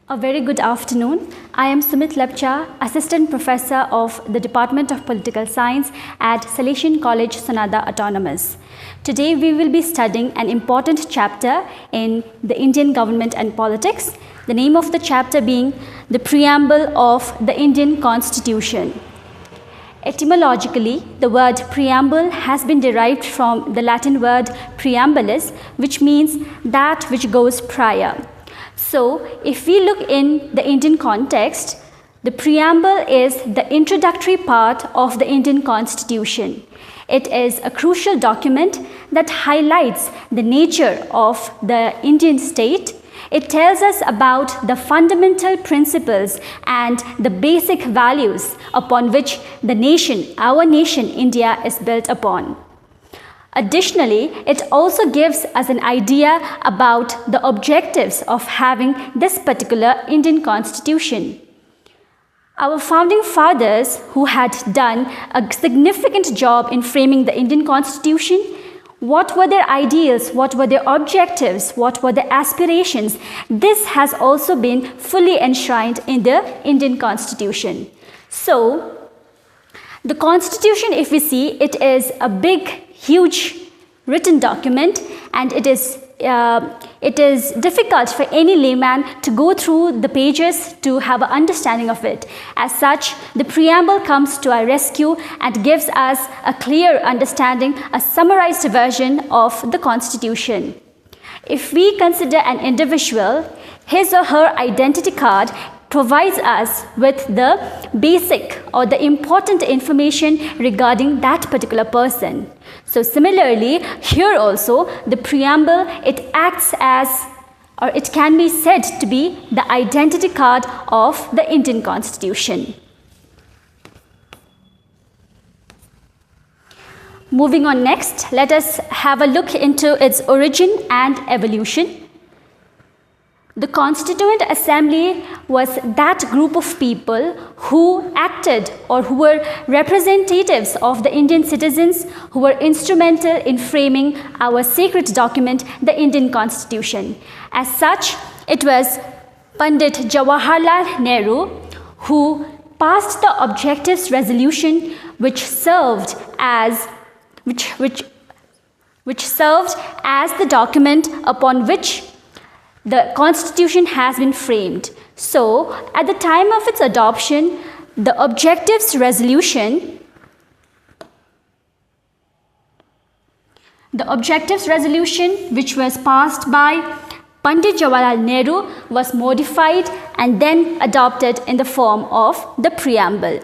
A very good afternoon. I am Sumit Lepcha, Assistant Professor of the Department of Political Science at Salesian College, Sonada Autonomous. Today we will be studying an important chapter in the Indian government and politics, the name of the chapter being the preamble of the Indian Constitution. Etymologically, the word preamble has been derived from the Latin word preambulis, which means that which goes prior. So, if we look in the Indian context, the preamble is the introductory part of the Indian Constitution. It is a crucial document that highlights the nature of the Indian state. It tells us about the fundamental principles and the basic values upon which the nation, our nation, India, is built upon. Additionally, it also gives us an idea about the objectives of having this particular Indian Constitution. Our founding fathers, who had done a significant job in framing the Indian Constitution, what were their ideals, what were their objectives, what were their aspirations, this has also been fully enshrined in the Indian Constitution. So, the Constitution, if we see, it is a big, huge written document, and it is difficult for any layman to go through the pages to have an understanding of it. As such, the preamble comes to our rescue and gives us a clear understanding, a summarized version of the Constitution. If we consider an individual, his or her identity card provides us with the basic or the important information regarding that particular person. So similarly, here also the preamble, it acts as, or it can be said to be, the identity card of the Indian Constitution. Moving on next, let us have a look into its origin and evolution. The Constituent Assembly was that group of people who acted or who were representatives of the Indian citizens who were instrumental in framing our sacred document, the Indian Constitution. As such, it was Pandit Jawaharlal Nehru who passed the Objectives Resolution, which served as the document upon which the Constitution has been framed. So, at the time of its adoption, the Objectives Resolution, which was passed by Pandit Jawaharlal Nehru, was modified and then adopted in the form of the preamble.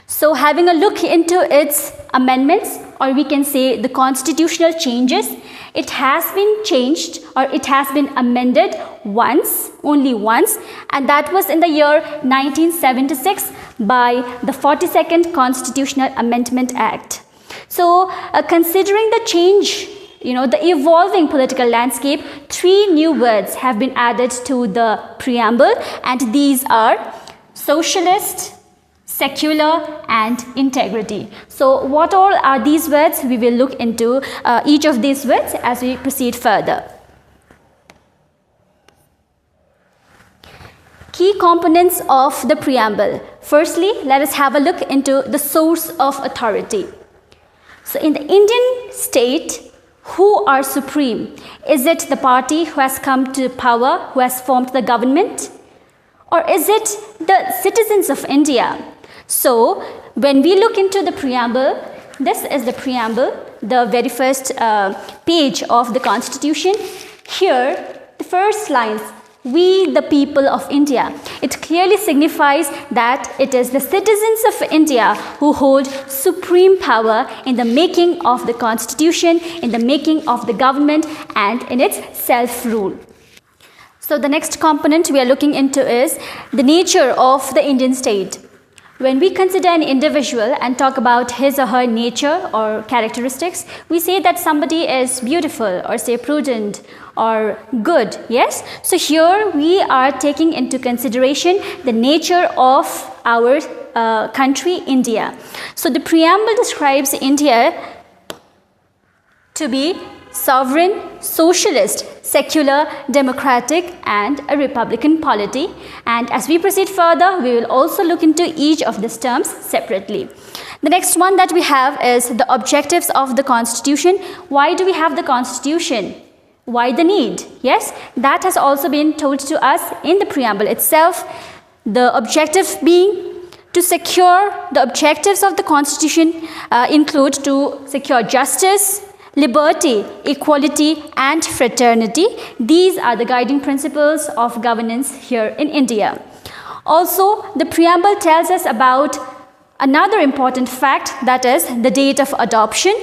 So, having a look into its amendments, or we can say the constitutional changes, it has been changed or it has been amended only once, and that was in the year 1976 by the 42nd Constitutional Amendment Act. So, considering the change, the evolving political landscape, 3 new words have been added to the preamble, and these are socialist, secular, and integrity. So, what all are these words? We will look into each of these words as we proceed further. Key components of the preamble. Firstly, let us have a look into the source of authority. So, in the Indian state, who are supreme? Is it the party who has come to power, who has formed the government? Or is it the citizens of India? So, when we look into the preamble, this is the preamble, the very first page of the Constitution. Here, the first lines, we the people of India. It clearly signifies that it is the citizens of India who hold supreme power in the making of the Constitution, in the making of the government, and in its self-rule. So, the next component we are looking into is the nature of the Indian state. When we consider an individual and talk about his or her nature or characteristics, we say that somebody is beautiful or say prudent or good, yes? So here we are taking into consideration the nature of our country, India. So the preamble describes India to be sovereign, socialist, secular, democratic, and a republican polity. And as we proceed further, we will also look into each of these terms separately. The next one that we have is the objectives of the Constitution. Why do we have the Constitution? Why the need? Yes, that has also been told to us in the preamble itself. The objective being to secure, the objectives of the Constitution include to secure justice, liberty, equality, and fraternity. These are the guiding principles of governance here in India. Also, the preamble tells us about another important fact, that is the date of adoption.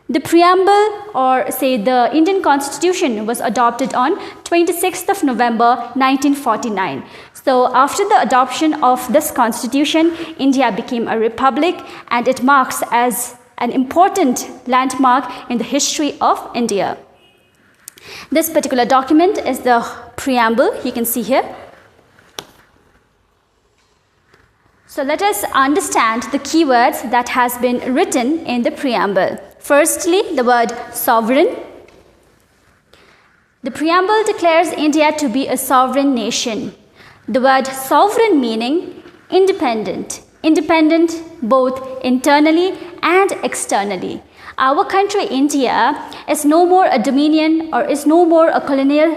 The preamble, or say the Indian Constitution, was adopted on 26th of November 1949. So after the adoption of this Constitution, India became a republic, and it marks as an important landmark in the history of India. This particular document is the preamble, you can see here. So let us understand the keywords that has been written in the preamble. Firstly, the word sovereign. The preamble declares India to be a sovereign nation. The word sovereign meaning independent. Independent both internally and externally. Our country, India, is no more a dominion or is no more a colonial,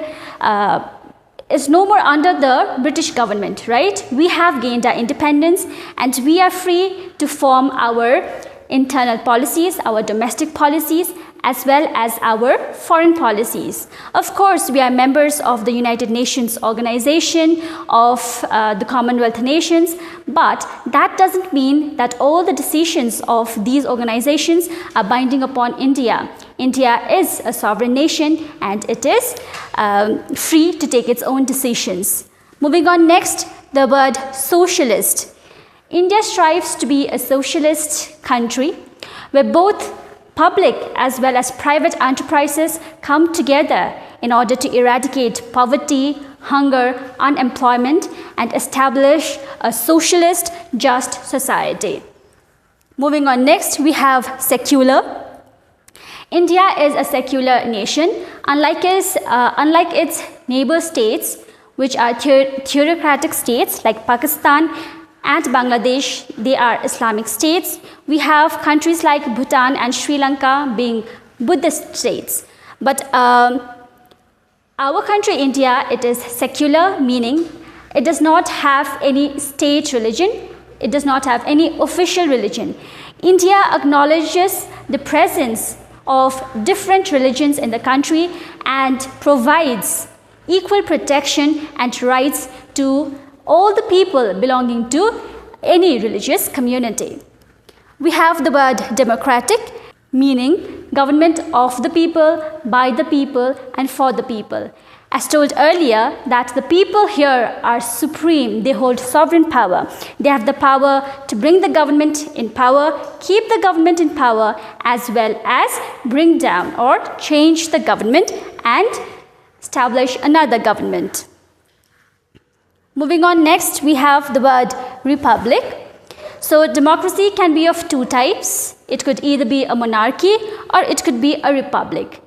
is no more under the British government, right? We have gained our independence and we are free to form our internal policies, our domestic policies, as well as our foreign policies. Of course, we are members of the United Nations Organization, of the Commonwealth Nations, but that doesn't mean that all the decisions of these organizations are binding upon India. India is a sovereign nation and it is free to take its own decisions. Moving on next, the word socialist. India strives to be a socialist country where both public as well as private enterprises come together in order to eradicate poverty, hunger, unemployment, and establish a socialist, just society. Moving on next, we have secular. India is a secular nation, unlike its neighbor states, which are theocratic states like Pakistan and Bangladesh. They are Islamic states. We have countries like Bhutan and Sri Lanka being Buddhist states. But our country, India, it is secular, meaning it does not have any state religion. It does not have any official religion. India acknowledges the presence of different religions in the country and provides equal protection and rights to all the people belonging to any religious community. We have the word democratic, meaning government of the people, by the people, and for the people. As told earlier, that the people here are supreme. They hold sovereign power. They have the power to bring the government in power, keep the government in power, as well as bring down or change the government and establish another government. Moving on next, we have the word republic. So democracy can be of two types. It could either be a monarchy or it could be a republic.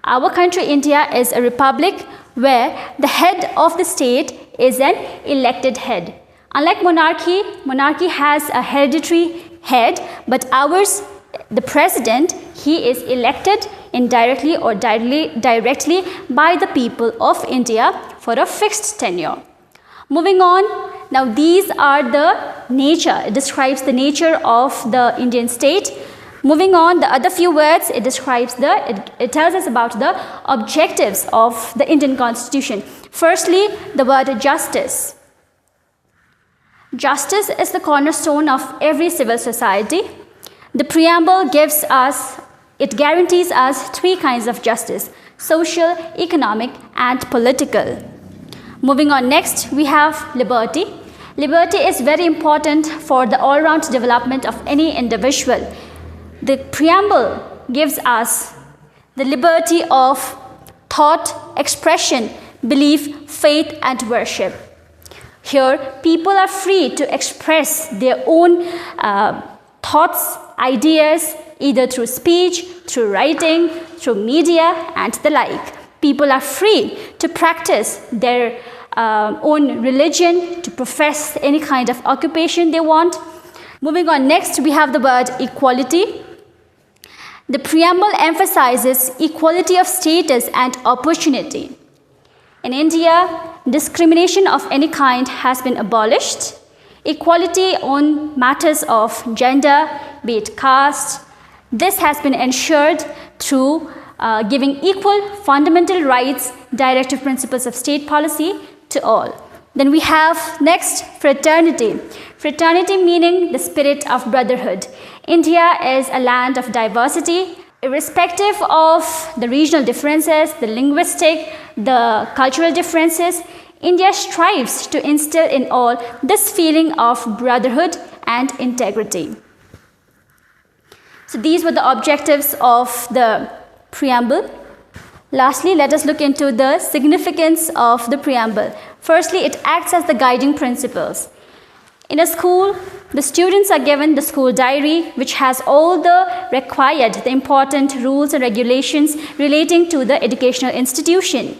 Our country, India, is a republic where the head of the state is an elected head. Unlike monarchy, monarchy has a hereditary head, but ours, the president, he is elected indirectly or directly by the people of India for a fixed tenure. Moving on, now these are the nature, it describes the nature of the Indian state. Moving on, the other few words, it tells us about the objectives of the Indian Constitution. Firstly, the word justice. Justice is the cornerstone of every civil society. The preamble guarantees us three kinds of justice: social, economic, and political. Moving on next, we have liberty. Liberty is very important for the all-round development of any individual. The preamble gives us the liberty of thought, expression, belief, faith, and worship. Here, people are free to express their own thoughts, ideas, either through speech, through writing, through media, and the like. People are free to practice their own religion, to profess any kind of occupation they want. Moving on, next we have the word equality. The preamble emphasizes equality of status and opportunity. In India, discrimination of any kind has been abolished. Equality on matters of gender, be it caste, this has been ensured through giving equal fundamental rights, directive principles of state policy to all. Then we have next fraternity. Fraternity meaning the spirit of brotherhood. India is a land of diversity. Irrespective of the regional differences, the linguistic, the cultural differences, India strives to instill in all this feeling of brotherhood and integrity. So these were the objectives of the preamble. Lastly, let us look into the significance of the preamble. Firstly, it acts as the guiding principles. In a school, the students are given the school diary, which has all the required, the important rules and regulations relating to the educational institution.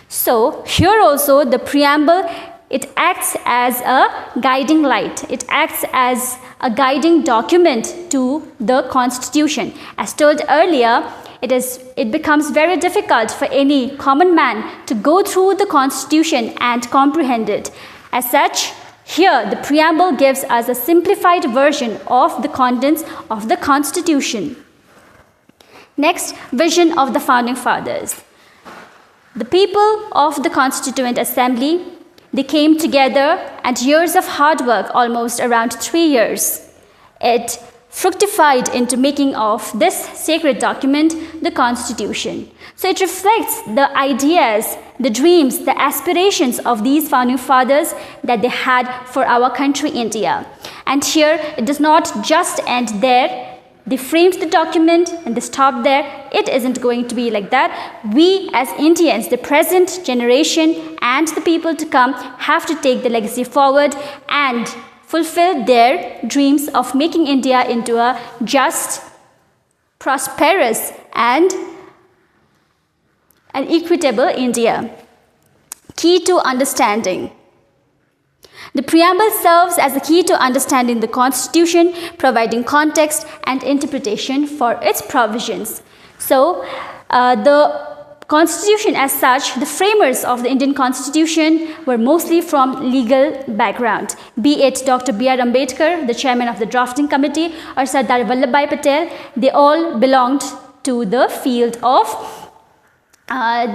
So here also the preamble, it acts as a guiding light. It acts as a guiding document to the Constitution. As told earlier, it becomes very difficult for any common man to go through the Constitution and comprehend it. As such, here the preamble gives us a simplified version of the contents of the Constitution. Next, vision of the Founding Fathers. The people of the Constituent Assembly, they came together and years of hard work, almost around 3 years, it fructified into making of this sacred document, the Constitution. So it reflects the ideas, the dreams, the aspirations of these founding fathers that they had for our country, India. And here, it does not just end there. They framed the document and they stopped there. It isn't going to be like that. We as Indians, the present generation and the people to come, have to take the legacy forward and fulfill their dreams of making India into a just, prosperous, and an equitable India. Key to understanding. The preamble serves as a key to understanding the Constitution, providing context and interpretation for its provisions. So, the Constitution as such, the framers of the Indian Constitution were mostly from legal background, be it Dr. B.R. Ambedkar, the chairman of the drafting committee, or Sardar Vallabhbhai Patel. They all belonged to the field of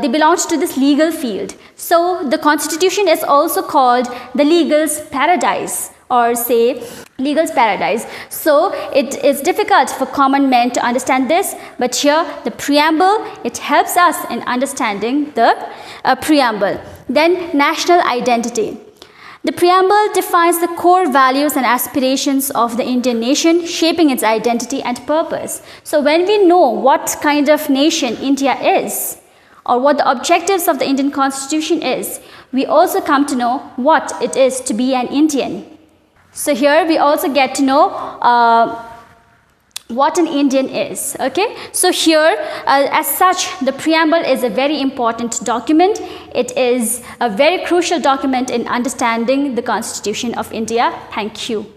they belonged to this legal field. So the Constitution is also called the legal's paradise, or say legal's paradise. So it is difficult for common men to understand this, but here the preamble, it helps us in understanding the preamble. Then national identity. The preamble defines the core values and aspirations of the Indian nation, shaping its identity and purpose. So when we know what kind of nation India is, or what the objectives of the Indian Constitution is, we also come to know what it is to be an Indian. So here we also get to know what an Indian is. Okay, so here as such, the preamble is a very important document. It is a very crucial document in understanding the Constitution of India. Thank you.